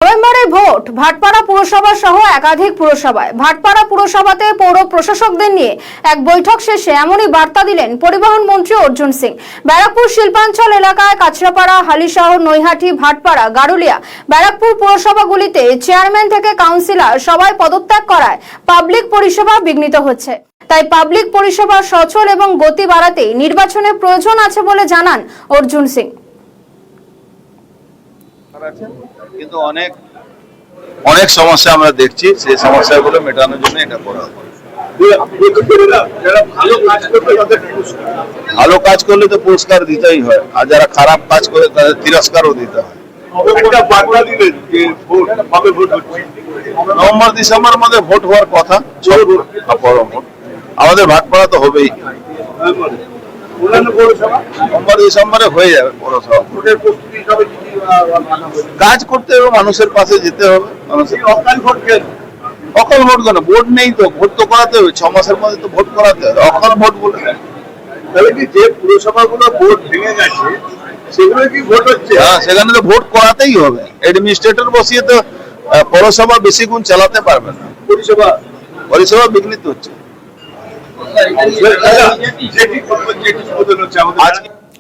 নভেম্বরে ভোট। ভাটপাড়া পুরসভা সহ একাধিক পুরসভায় ভাটপাড়া পুরসভাতে পৌর প্রশাসকদের নিয়ে এক বৈঠক শেষে এমনই বার্তা দিলেন পরিবহন মন্ত্রী অর্জুন সিং। ব্যারাকপুর শিল্পাঞ্চল এলাকায় কাছড়াপাড়া, হালিশহর, নৈহাটি, ভাটপাড়া, গারুলিয়া, ব্যারাকপুর পুরসভাগুলিতে চেয়ারম্যান থেকে কাউন্সিলর সবাই পদত্যাগ করায় পাবলিক পরিষেবা বিঘ্নিত হচ্ছে। তাই পাবলিক পরিষেবা সচল এবং গতি বাড়াতে নির্বাচনের প্রয়োজন আছে বলে জানান অর্জুন সিং। কিন্তু অনেক সমস্যা আমরা দেখছি, সেই সমস্যাগুলো মেটানোর জন্য এটা করা হয়। ভালো কাজ করলে তো পুরস্কার দিতেই হয়, আর যারা খারাপ কাজ করে তাদের তিরস্কারও দিতে হয়। নভেম্বর ডিসেম্বর মধ্যে ভোট হওয়ার কথা, আমাদের ভাটপাড়া তো হবেই। নভেম্বর ডিসেম্বরে হয়ে যাবে পৌরসভা। কাজ করতে হবে, মানুষের পাশে যেতে হবে। অকাল ভোট কেন? ভোট নেই তো, ভোট তো করাতে হবে। 6 মাসের মধ্যে তো ভোট করাতে হবে। অকাল ভোট বলে তাহলে কি যে পুরসভাগুলো ভোট ভেঙে গেছে সেগুলো কি ভোট হচ্ছে? হ্যাঁ, সেখানে তো ভোট করাতেই হবে। অ্যাডমিনিস্ট্রেটর বসিয়ে তো পৌরসভা বেশি গুণ চালাতে পারবে না। পরিষেবা বিঘ্নিত হচ্ছে। যেটি